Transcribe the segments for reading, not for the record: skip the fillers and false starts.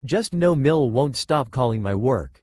Just know Mill won't stop calling my work.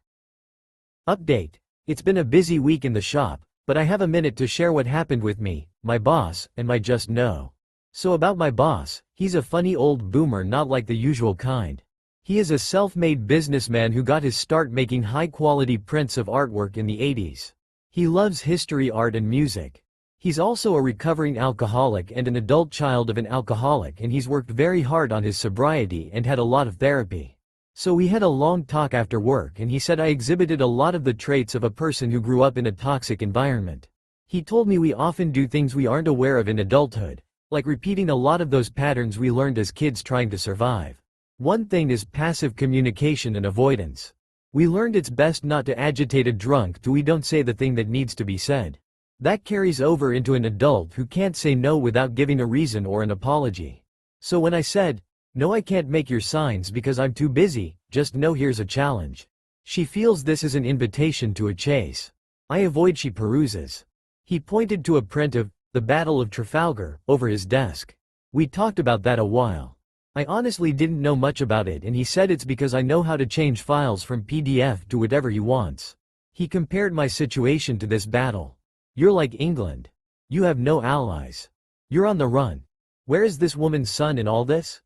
Update. It's been a busy week in the shop, but I have a minute to share what happened with me, my boss, and my just know. So about my boss, he's a funny old boomer, not like the usual kind. He is a self-made businessman who got his start making high-quality prints of artwork in the 80s. He loves history, art and music. He's also a recovering alcoholic and an adult child of an alcoholic, and he's worked very hard on his sobriety and had a lot of therapy. So we had a long talk after work, and he said I exhibited a lot of the traits of a person who grew up in a toxic environment. He told me we often do things we aren't aware of in adulthood, like repeating a lot of those patterns we learned as kids trying to survive. One thing is passive communication and avoidance. We learned it's best not to agitate a drunk till we don't say the thing that needs to be said. That carries over into an adult who can't say no without giving a reason or an apology. So when I said, "No, I can't make your signs because I'm too busy, just know here's a challenge," she feels this is an invitation to a chase. I avoid. She peruses. He pointed to a print of The Battle of Trafalgar over his desk. We talked about that a while. I honestly didn't know much about it, and he said it's because I know how to change files from PDF to whatever he wants. He compared my situation to this battle. You're like England. You have no allies. You're on the run. Where is this woman's son in all this?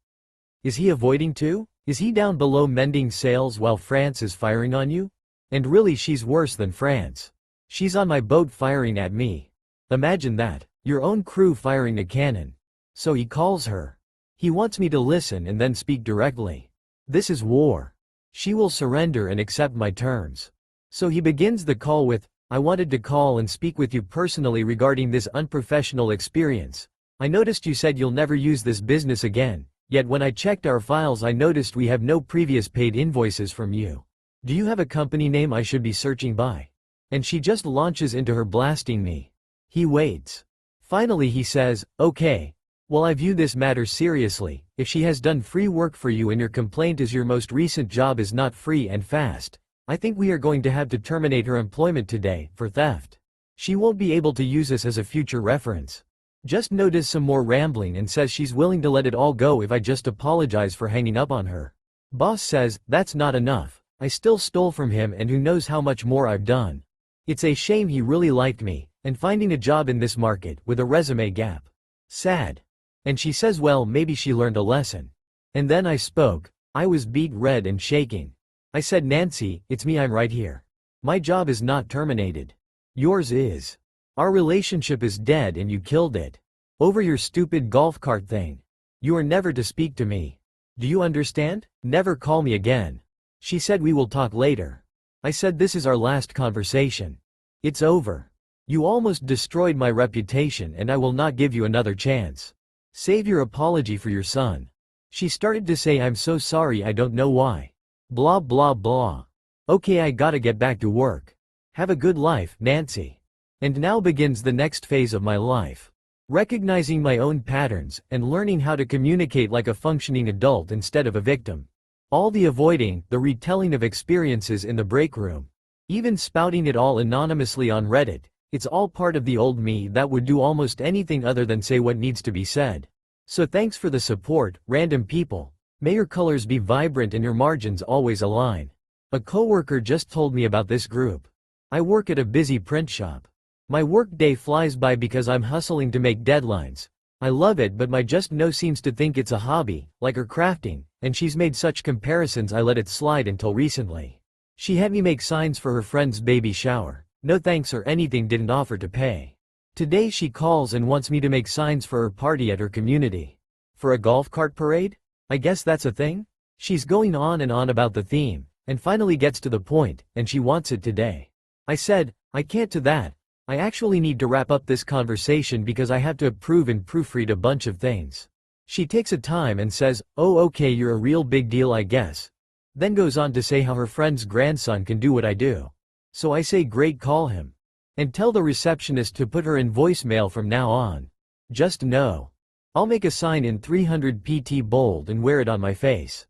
Is he avoiding too? Is he down below mending sails while France is firing on you? And really, she's worse than France. She's on my boat firing at me. Imagine that. Your own crew firing a cannon. So he calls her. He wants me to listen and then speak directly. This is war. She will surrender and accept my terms. So he begins the call with, "I wanted to call and speak with you personally regarding this unprofessional experience. I noticed you said you'll never use this business again, yet when I checked our files I noticed we have no previous paid invoices from you. Do you have a company name I should be searching by?" And she just launches into her blasting me. He waits. Finally he says, "Okay. Well, I view this matter seriously. If she has done free work for you and your complaint is your most recent job is not free and fast, I think we are going to have to terminate her employment today, for theft. She won't be able to use us as a future reference." Just notice some more rambling and says she's willing to let it all go if I just apologize for hanging up on her. Boss says, "That's not enough. I still stole from him and who knows how much more I've done. It's a shame he really liked me, and finding a job in this market, with a resume gap. Sad." And she says, well, maybe she learned a lesson. And then I spoke. I was beet red and shaking. I said, "Nancy, it's me, I'm right here. My job is not terminated. Yours is. Our relationship is dead and you killed it. Over your stupid golf cart thing. You are never to speak to me. Do you understand? Never call me again." She said, "We will talk later." I said, "This is our last conversation. It's over. You almost destroyed my reputation and I will not give you another chance. Save your apology for your son." She started to say, "I'm so sorry, I don't know why. Blah blah blah. Okay, I gotta get back to work. Have a good life, Nancy." And now begins the next phase of my life. Recognizing my own patterns and learning how to communicate like a functioning adult instead of a victim. All the avoiding, the retelling of experiences in the break room. Even spouting it all anonymously on Reddit. It's all part of the old me that would do almost anything other than say what needs to be said. So thanks for the support, random people. May your colors be vibrant and your margins always align. A coworker just told me about this group. I work at a busy print shop. My work day flies by because I'm hustling to make deadlines. I love it, but my just know seems to think it's a hobby, like her crafting, and she's made such comparisons I let it slide until recently. She had me make signs for her friend's baby shower. No thanks or anything, didn't offer to pay. Today she calls and wants me to make signs for her party at her community. For a golf cart parade? I guess that's a thing? She's going on and on about the theme, and finally gets to the point, and she wants it today. I said, "I can't do that. I actually need to wrap up this conversation because I have to approve and proofread a bunch of things." She takes a time and says, "Oh okay, you're a real big deal I guess." Then goes on to say how her friend's grandson can do what I do. So I say, "Great, call him. And tell the receptionist to put her in voicemail from now on. Just know. I'll make a sign in 300 pt bold and wear it on my face."